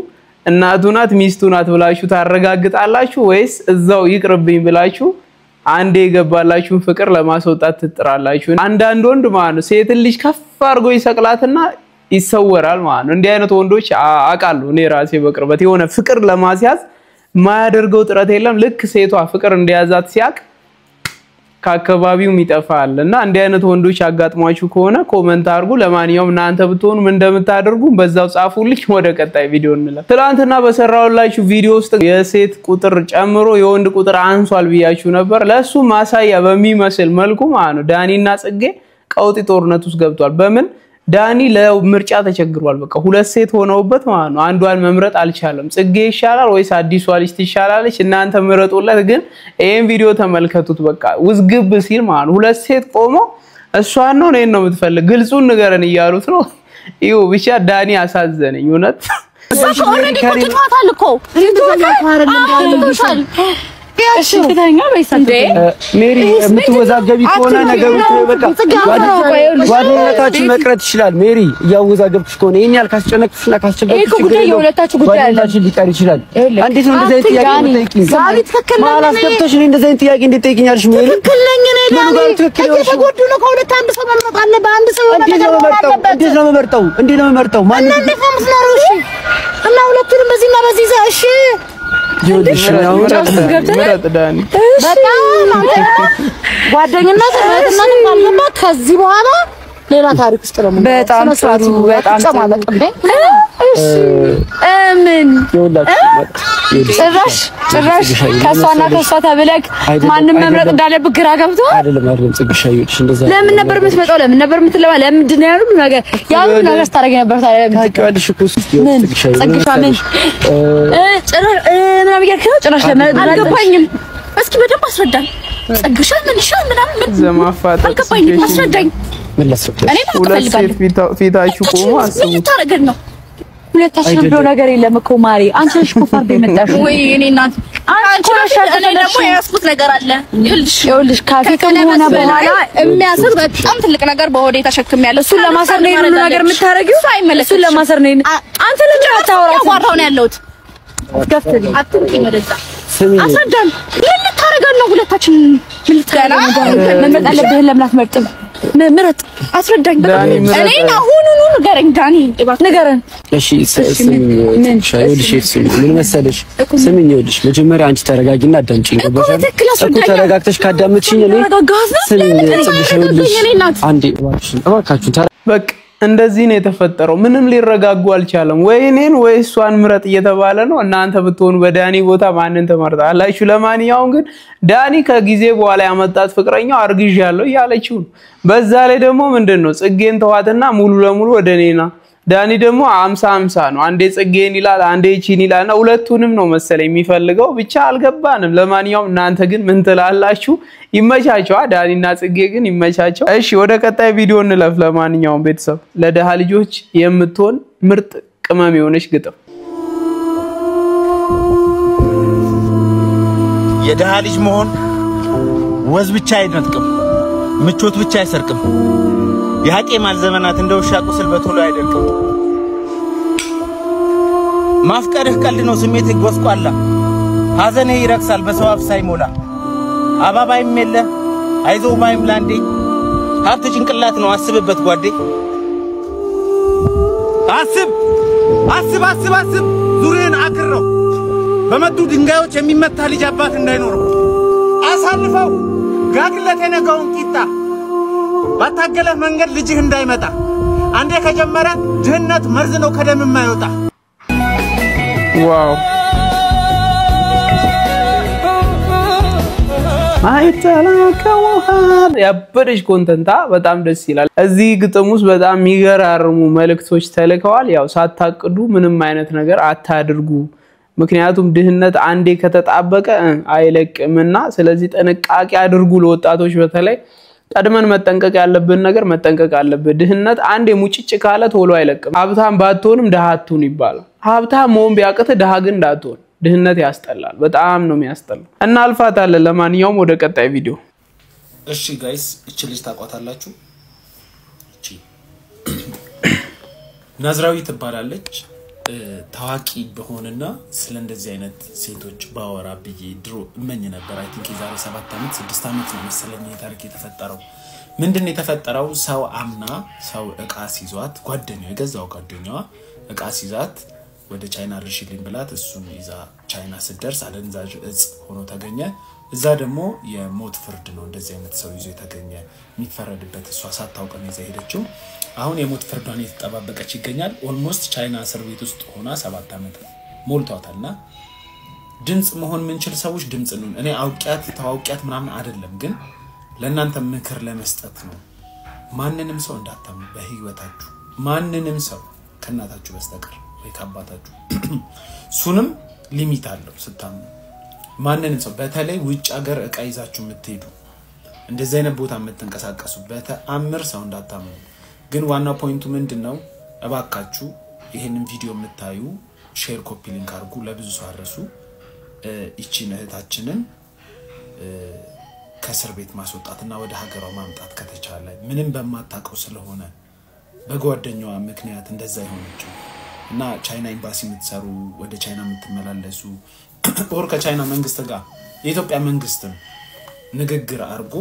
እናቱ ናት ሚስቱ ናት ብላችሁ ታረጋግጣላችሁ ወይስ እዛው ይቅርብኝ ብላችሁ አንዴ የገባላችሁ ፍቅር ለማስወጣት ትጥራላችሁ? አንዳንድ ወንድ ማለት ሴት ልጅ ከፍ አድርጎ ይሰቅላትና ይሰወራል ማለት። እንዲህ አይነት ወንዶች አቃሉ እኔ ራሴ በቅርበት የሆነ ፍቅር ለማስያዝ ማያደርገው ጥረት የለም። ልክ ሴቷ ፍቅር እንዲያዛት ሲያቅ ከአካባቢው ይጠፋልና እንዲህ አይነት ወንዶች አጋጥሟችሁ ከሆነ ኮሜንት አድርጉ። ለማንኛውም እናንተ ብትሆኑ ምን እንደምታደርጉ በዛው ጻፉልኝ። ወደ ቀጣይ ቪዲዮ እንላለን። ትላንትና በሰራውላችሁ ቪዲዮ ውስጥ የሴት ቁጥር ጨምሮ የወንድ ቁጥር አንሷል ብያችሁ ነበር። ለሱ ማሳያ በሚመስል መልኩ ማለት ነው ዳኒና ጽጌ ቀውጢ ጦርነት ውስጥ ገብቷል። በምን ዳኒ ለምርጫ ተቸግሯል። በቃ ሁለት ሴት ሆነውበት ማለት ነው አንዷን መምረጥ አልቻለም። ጽጌ ይሻላል ወይስ አዲሷ ልጅ ትሻላለች? እናንተ ምረጡለት። ግን ይሄን ቪዲዮ ተመልከቱት። በቃ ውዝግብ ሲል ማለት ሁለት ሴት ቆሞ እሷን ነው እኔን ነው የምትፈልግ ግልጹን ንገረን እያሉት ነው። ይው ብቻ ዳኒ አሳዘነኝ እውነት። እሺ ከተኛ በይሰንዴ ሜሪ የምትወዛገቢ ከሆነ ነገሮች በቃ ጓደኝነታችን መቅረት ይችላል። ሜሪ እያወዛገብሽ ከሆነ ይሄን ያህል ካስጨነቅሽና ካስጨነቅሽ እኮ ጉዳይ የሁለታችሁ ጉዳይ አለ። ጓደኝነታችን ሊቀር ይችላል። እንዴት ነው እንደዚህ አይነት ጥያቄ የምትጠይቂኝ? ዛሬ ትክክል ነኝ። ማላስገብተሽ ነው እንደዚህ አይነት ጥያቄ እንዴት ትጠይቂኛለሽ? ሜሪ ትክክል ነኝ እኔ ዳኒ ከተጎዱ ነው ከሁለት አንድ ሰው መምረጥ አለ። በአንድ ሰው ነው ነገር አለበት። እንዴት ነው መመርጠው? ማን ነው የምትመርጠው? እሺ እና ሁለቱንም በዚህና በዚህ እሺ ጓደኝነት እህትነትም አለባት። ከዚህ በኋላ ሌላ ታሪክ ውስጥ ነው። በጣም ጥሩ በጣም ማለት ነው። እሺ ምን ጭራሽ ከሷና ከሷ ተብለክ ማንንም መምረጥ እንዳለብህ ግራ ገብቶ አይደለም ጽግሻዮች እንደዛ ለምን ነበር የምትመጣው? ለምን ነበር የምትለማ? ለምንድን ነው ያሉት ነገር ነገር ስታደርጊ ነበር ታዲያ? ታውቂዋለሽ እኮ ጽግሻ ምን ምናምን እያልክ ነው? ጭራሽ ለምን አልገባኝም። እስኪ በደንብ አስረዳኝ። ጽግሻ ምን ይሻል ምናምን ዘማፋታ አልገባኝም። አስረዳኝ። ምን ላስረዳሽ? እኔ ነው ፊታችሁ ቆሞ አስቡ። ምን ታረጋግ ነው? ሁለታችን ብሎ ነገር የለም እኮ ማሪ። አንቺ ነሽ እኮ ፈርድ የመጣሽ ወይ እኔ እናት አንቺ ነሽ። እኔ ደግሞ ያስኩት ነገር አለ። ይኸውልሽ ካፌ ከሆነ በኋላ የሚያስር በጣም ትልቅ ነገር በሆዴ ተሸክሜያለሁ። እሱን ለማሰር ነው ሁሉ ነገር የምታረጊው። እሱን ለማሰር ነው። አንተ ለምን አታወራው? ያዋራው ነው ያለሁት። ገፍተኝ አትንቂ መደዛ አስረዳን። ምን ልታረጋን ነው? ሁለታችን ምን ልታረጋን ነው? መመጣ አለብህ። ለምን አትመርጥም? ምረጥ፣ አስረዳኝ። እኔ አሁኑኑ ንገረኝ ዳኒ፣ እባክህ ንገረን። እሺ ምን መሰለሽ? ስሚኝ፣ ይኸውልሽ መጀመሪያ አንቺ ተረጋጊና አዳምጪኝ። እኮ ተረጋግተሽ ካዳመጥሽኝ እኔ ስሚኝ፣ አንዴ እባካችሁ በቃ እንደዚህ ነው የተፈጠረው። ምንም ሊረጋጉ አልቻለም። ወይ እኔን ወይ እሷን ምረጥ እየተባለ ነው። እናንተ ብትሆኑ በዳኒ ቦታ ማንን ተመርጣላችሁ? ለማንኛውም ግን ዳኒ ከጊዜ በኋላ ያመጣት ፍቅረኛው አርግዣለሁ ያለችው ነው። በዛ ላይ ደግሞ ምንድነው ጽጌን ተዋትና ሙሉ ለሙሉ ወደኔና ዳኒ ደግሞ 50-50 ነው። አንዴ ጽጌን ይላል፣ አንዴ እቺን ይላልና ሁለቱንም ነው መሰለኝ የሚፈልገው። ብቻ አልገባንም። ለማንኛውም እናንተ ግን ምን ትላላችሁ? ይመቻቸው። ዳኒና ጽጌ ግን ይመቻቸው። እሺ ወደ ቀጣይ ቪዲዮ እንለፍ። ለማንኛውም ቤተሰብ ለደሃ ልጆች የምትሆን ምርጥ ቅመም የሆነች ግጥም። የደሃ ልጅ መሆን ወዝ ብቻ አይነጥቅም፣ ምቾት ብቻ አይሰርቅም። የሐቄ ማልዘመናት እንደ ውሻ ቁስል በቶሎ አይደርቅም። ማፍቀርህ ቀልድ ነው ስሜትህ ጎስቋላ፣ ሐዘንህ ይረክሳል በሰው አፍ ሳይሞላ። አባባይም የለ አይዞህ ባይም ላንዴ፣ ሀብት ጭንቅላት ነው አስብበት ጓዴ። አስብ አስብ አስብ አስብ ዙሪያን አክረው፣ በመቱ ድንጋዮች የሚመታ ልጅ አባት እንዳይኖረው። አሳልፈው ጋግለት የነገውን ቂጣ፣ ባታገለህ መንገድ ልጅህ እንዳይመጣ። አንዴ ከጀመረ ድህነት መርዝ ነው ከደም የማይወጣ። ዋው አይተላከውሃል ያበደሽ ኮንተንታ በጣም ደስ ይላል። እዚህ ግጥም ውስጥ በጣም የሚገራርሙ መልእክቶች ተልከዋል። ያው ሳታቅዱ ምንም አይነት ነገር አታድርጉ፣ ምክንያቱም ድህነት አንዴ ከተጣበቀ አይለቅምና፣ ስለዚህ ጥንቃቄ አድርጉ። ለወጣቶች በተለይ ቀድመን መጠንቀቅ ያለብን ነገር መጠንቀቅ አለብን። ድህነት አንዴ ሙጭጭ ካለ ቶሎ አይለቅም። ሀብታም ባትሆንም ደሃ አትሁን ይባላል። ሀብታም መሆን ቢያቅት ደሃ ግን እንዳትሆን። ድህነት ያስጠላል፣ በጣም ነው የሚያስጠላው። እና አልፋታለን። ለማንኛውም ወደ ቀጣይ ቪዲዮ። እሺ ጋይስ እቺ ልጅ ታቋታላችሁ። እቺ ናዝራዊ ትባላለች። ታዋቂ በሆነና ስለ እንደዚህ አይነት ሴቶች ባወራ ብዬ ድሮ እመኝ ነበር። አይ ቲንክ የዛሬ 7 ዓመት 6 ዓመት ነው መሰለኝ ታሪክ የተፈጠረው። ምንድነው የተፈጠረው? ሰው አምና ሰው እቃ ሲዟት ጓደኛው የገዛው ጓደኛዋ እቃ ሲዛት ወደ ቻይና ርሽልኝ ብላት እሱን ይዛ ቻይና ስደርስ አደንዛዥ እጽ ሆኖ ተገኘ። እዛ ደግሞ የሞት ፍርድ ነው እንደዚህ አይነት ሰው ይዞ የተገኘ የሚፈረድበት። እሷ ሳታውቅ ነው ይዛ ሄደችው። አሁን የሞት ፍርዷን እየተጠባበቀች ይገኛል። ኦልሞስት ቻይና እስር ቤት ውስጥ ሆና 7 ዓመት ሞልቷታልና ድምጽ መሆን ምንችል ሰዎች ድምጽ ነው። እኔ አውቂያት ተዋውቂያት ምናምን አይደለም፣ ግን ለእናንተ ምክር ለመስጠት ነው። ማንንም ሰው እንዳታምኑ በህይወታችሁ፣ ማንንም ሰው ከእናታችሁ በስተቀር ወይ ከአባታችሁ። ሱንም ሊሚት አለው ስታምኑ። ማንንም ሰው በተለይ ውጭ ሀገር እቃ ይዛችሁ የምትሄዱ እንደዚህ አይነት ቦታ የምትንቀሳቀሱ በተአምር ሰው እንዳታምኑ። ግን ዋናው ፖይንቱ ምንድነው? እባካችሁ ይሄንን ቪዲዮ የምታዩ ሼር ኮፒ ሊንክ አድርጉ፣ ለብዙ ሰው አድርሱ። እቺን እህታችንን ከእስር ቤት ማስወጣትና ወደ ሀገሯ ማምጣት ከተቻለ ምንም በማታውቀው ስለሆነ በጓደኛዋ ምክንያት እንደዛ ይሆነችው እና ቻይና ኤምባሲ የምትሰሩ ወደ ቻይና የምትመላለሱ ኦር ከቻይና መንግስት ጋር የኢትዮጵያ መንግስትም ንግግር አርጎ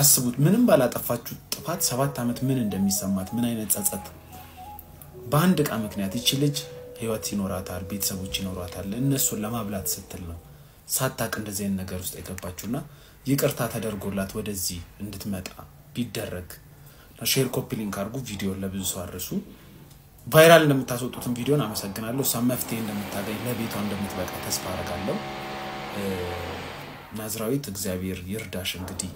አስቡት። ምንም ባላጠፋችሁ ጥፋት 7 ዓመት ምን እንደሚሰማት ምን አይነት ጸጸት በአንድ እቃ ምክንያት እቺ ልጅ ህይወት ይኖራታል፣ ቤተሰቦች ይኖራታል። እነሱን ለማብላት ስትል ነው ሳታቅ እንደዚህ አይነት ነገር ውስጥ የገባችውና ይቅርታ ተደርጎላት ወደዚህ እንድትመጣ ቢደረግ ሼር ኮፒ ሊንክ አድርጉ፣ ቪዲዮ ለብዙ ሰው አድርሱ። ቫይራል እንደምታስወጡትን ቪዲዮን አመሰግናለሁ። እሷ መፍትሄ እንደምታገኝ ለቤቷ እንደምትበቃ ተስፋ አደርጋለሁ። ናዝራዊት እግዚአብሔር ይርዳሽ። እንግዲህ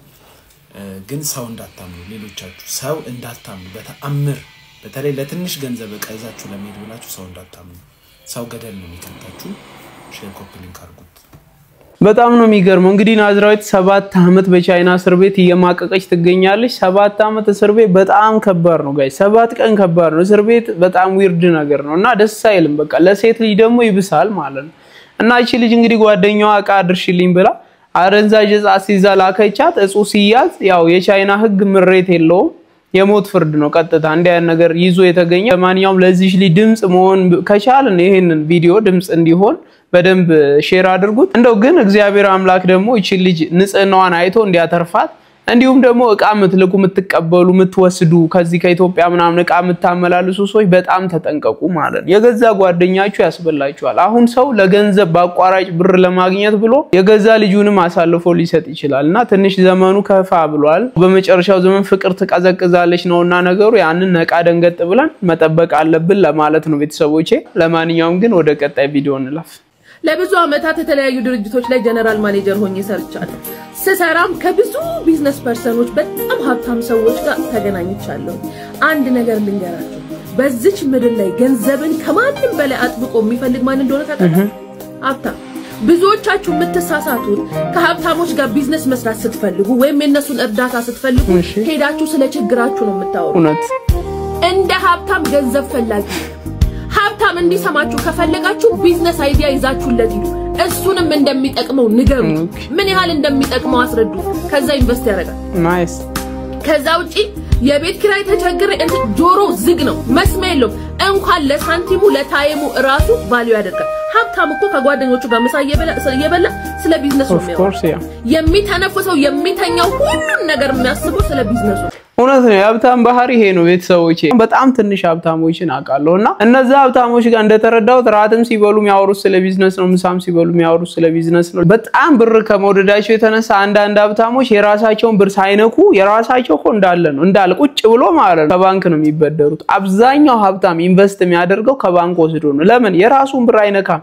ግን ሰው እንዳታምኑ፣ ሌሎቻችሁ ሰው እንዳታምኑ በተአምር በተለይ ለትንሽ ገንዘብ ቀይዛችሁ ለመሄድ ብላችሁ ሰው እንዳታምኑ። ሰው ገደል ነው የሚከታችሁ። ሼር ኮፒ ሊንክ አድርጉት። በጣም ነው የሚገርመው። እንግዲህ ናዝራዊት 7 አመት በቻይና እስር ቤት እየማቀቀች ትገኛለች። 7 አመት እስር ቤት በጣም ከባድ ነው ጋይስ። 7 ቀን ከባድ ነው እስር ቤት። በጣም ዊርድ ነገር ነውና ደስ አይልም። በቃ ለሴት ልጅ ደግሞ ይብሳል ማለት ነው። እና እቺ ልጅ እንግዲህ ጓደኛዋ ዕቃ አድርሽልኝ ብላ አረንዛዥ ዕፅ ሲዛ ላከቻት። ዕፁ ሲያዝ ያው የቻይና ህግ ምሬት የለውም፣ የሞት ፍርድ ነው ቀጥታ እንደ ያን ነገር ይዞ የተገኘ። ለማንኛውም ለዚህ ልጅ ድምጽ መሆን ከቻልን ይሄንን ቪዲዮ ድምጽ እንዲሆን በደንብ ሼር አድርጉት። እንደው ግን እግዚአብሔር አምላክ ደግሞ እቺ ልጅ ንጽህናዋን አይቶ እንዲያተርፋት እንዲሁም ደግሞ ዕቃ ምትልኩ ምትቀበሉ ምትወስዱ ከዚህ ከኢትዮጵያ ምናምን ዕቃ ምታመላልሱ ሰዎች በጣም ተጠንቀቁ ማለት ነው። የገዛ ጓደኛችሁ ያስበላችኋል። አሁን ሰው ለገንዘብ ባቋራጭ ብር ለማግኘት ብሎ የገዛ ልጁንም አሳልፎ ሊሰጥ ይችላልና ትንሽ ዘመኑ ከፋ ብሏል። በመጨረሻው ዘመን ፍቅር ትቀዘቅዛለች ነውና ነገሩ ያንን ነቃ ደንገጥ ብለን መጠበቅ አለብን ለማለት ነው ቤተሰቦቼ። ለማንኛውም ግን ወደ ቀጣይ ቪዲዮ እንለፍ። ለብዙ አመታት የተለያዩ ድርጅቶች ላይ ጀነራል ማኔጀር ሆኜ ሰርቻለሁ። ስሰራም ከብዙ ቢዝነስ ፐርሰኖች በጣም ሀብታም ሰዎች ጋር ተገናኝቻለሁ። አንድ ነገር ልንገራችሁ፣ በዚች ምድር ላይ ገንዘብን ከማንም በላይ አጥብቆ የሚፈልግ ማን እንደሆነ ታውቃላችሁ? ሀብታም። ብዙዎቻችሁ የምትሳሳቱት ከሀብታሞች ጋር ቢዝነስ መስራት ስትፈልጉ ወይም የነሱን እርዳታ ስትፈልጉ ሄዳችሁ ስለ ችግራችሁ ነው የምታወሩት። እንደ ሀብታም ገንዘብ ፈላጊ ሀብታም እንዲሰማችሁ ከፈለጋችሁ ቢዝነስ አይዲያ ይዛችሁለት ይሉ፣ እሱንም እንደሚጠቅመው ንገሩ፣ ምን ያህል እንደሚጠቅመው አስረዱ። ከዛ ኢንቨስት ያደርጋል። ናይስ። ከዛ ውጪ የቤት ኪራይ ተቸግረ ጆሮ ዝግ ነው፣ መስሚያ የለውም። እንኳን ለሳንቲሙ ለታይሙ ራሱ ቫልዩ ያደርጋል። ሀብታም እኮ ከጓደኞቹ ጋር ምሳ እየበላ ስለ ቢዝነስ ነው የሚያወራው። የሚተነፍሰው የሚተኛው ሁሉን ነገር የሚያስበው ስለ ቢዝነሱ ነው። እውነት ነው። የሀብታም ባህሪ ይሄ ነው ቤተሰቦቼ። በጣም ትንሽ ሀብታሞችን አውቃለሁና እነዛ ሀብታሞች ጋር እንደተረዳሁት ራትም ሲበሉ የሚያወሩት ስለ ቢዝነስ ነው፣ ምሳም ሲበሉ የሚያወሩት ስለ ቢዝነስ ነው። በጣም ብር ከመውደዳቸው የተነሳ አንዳንድ ሀብታሞች የራሳቸውን ብር ሳይነኩ የራሳቸው እኮ እንዳለ ቁጭ ብሎ ማለት ነው ከባንክ ነው የሚበደሩት። አብዛኛው ሀብታም ኢንቨስት የሚያደርገው ከባንክ ወስዶ ነው። ለምን? የራሱን ብር አይነካም።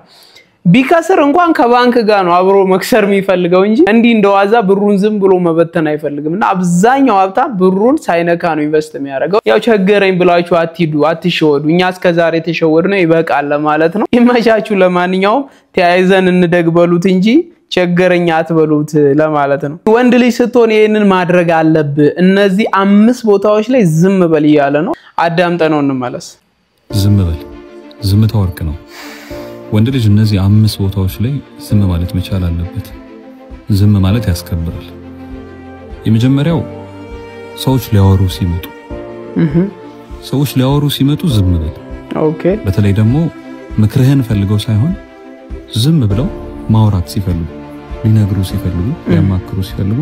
ቢከስር እንኳን ከባንክ ጋር ነው አብሮ መክሰር የሚፈልገው እንጂ እንዲህ እንደዋዛ ብሩን ዝም ብሎ መበተን አይፈልግምና አብዛኛው ሀብታም ብሩን ሳይነካ ነው ኢንቨስት የሚያደርገው። ያው ቸገረኝ ብላችሁ አትሂዱ፣ አትሸወዱ። እኛ እስከዛሬ ተሸወድነው ይበቃል ለማለት ነው። ይመቻችሁ። ለማንኛውም ተያይዘን እንደግበሉት እንጂ ቸገረኝ አትበሉት ለማለት ነው። ወንድ ልጅ ስትሆን ይሄንን ማድረግ አለብህ። እነዚህ 5 ቦታዎች ላይ ዝም በል ይያለ ነው። አዳምጠነው እንመለስ። ዝም በል። ዝምታ ወርቅ ነው። ወንድ ልጅ እነዚህ 5 ቦታዎች ላይ ዝም ማለት መቻል አለበት። ዝም ማለት ያስከብራል። የመጀመሪያው ሰዎች ሊያወሩ ሲመጡ ዝም በል። ኦኬ። በተለይ ደግሞ ምክርህን ፈልገው ሳይሆን ዝም ብለው ማውራት ሲፈልጉ፣ ሊነግሩ ሲፈልጉ፣ ሊያማክሩ ሲፈልጉ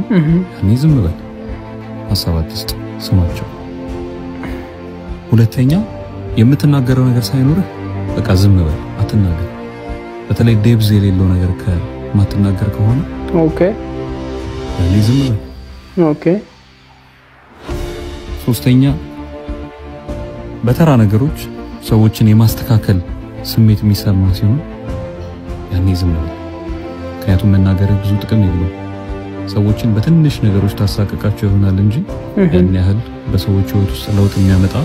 ያኔ ዝም በል። ሐሳብ አትስጥ፣ ስማቸው። ሁለተኛ የምትናገረው ነገር ሳይኖርህ በቃ ዝም በል፣ አትናገር። በተለይ ዴብዝ የሌለው ነገር ከማትናገር ከሆነ ኦኬ ያኔ ዝም በል። ኦኬ። ሶስተኛ በተራ ነገሮች ሰዎችን የማስተካከል ስሜት የሚሰማ ሲሆን ያኔ ዝም በል። ምክንያቱም መናገር ብዙ ጥቅም የለውም። ሰዎችን በትንሽ ነገሮች ታሳቀቃቸው ይሆናል እንጂ ያን ያህል በሰዎች ህይወት ውስጥ ለውጥ የሚያመጣ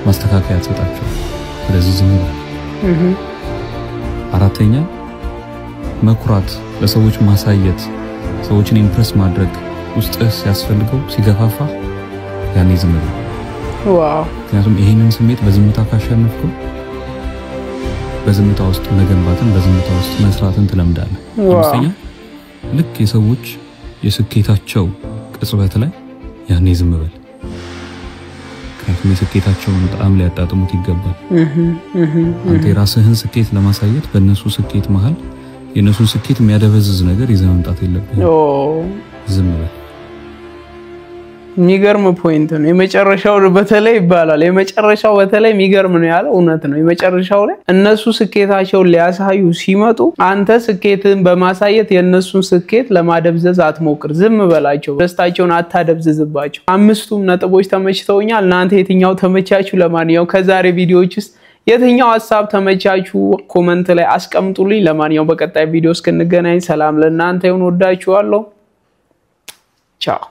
ማስተካከያ አትሰጣቸው። ስለዚህ ዝም በል። አራተኛ መኩራት፣ ለሰዎች ማሳየት፣ ሰዎችን ኢምፕረስ ማድረግ ውስጥህ ሲያስፈልገው ሲገፋፋ ያኔ ዝም በል። ዋው! ምክንያቱም ይሄንን ስሜት በዝምታ ካሸነፍከው በዝምታ ውስጥ መገንባትን፣ በዝምታ ውስጥ መስራትን ትለምዳለህ። አምስተኛ ልክ የሰዎች የስኬታቸው ቅጽበት ላይ ያኔ ዝም በል። ምክንያቱም የስኬታቸውን ጣዕም ሊያጣጥሙት ይገባል። አንተ የራስህን ስኬት ለማሳየት በእነሱ ስኬት መሃል የእነሱን ስኬት የሚያደበዝዝ ነገር ይዘህ መምጣት የለብህም። ዝም በል። የሚገርም ፖይንት ነው። የመጨረሻው በተለይ ይባላል የመጨረሻው በተለይ የሚገርም ነው ያለው እውነት ነው። የመጨረሻው ላይ እነሱ ስኬታቸውን ሊያሳዩ ሲመጡ አንተ ስኬትን በማሳየት የነሱን ስኬት ለማደብዘዝ አትሞክር። ዝም በላቸው፣ ደስታቸውን አታደብዝዝባቸው። አምስቱም ነጥቦች ተመችተውኛል። እናንተ የትኛው ተመቻችሁ? ለማንኛውም ከዛሬ ቪዲዮዎች ውስጥ የትኛው ሐሳብ ተመቻችሁ? ኮሜንት ላይ አስቀምጡልኝ። ለማንኛውም በቀጣይ ቪዲዮ እስክንገናኝ ሰላም ለእናንተ ይሁን። ወዳችኋለሁ። ቻው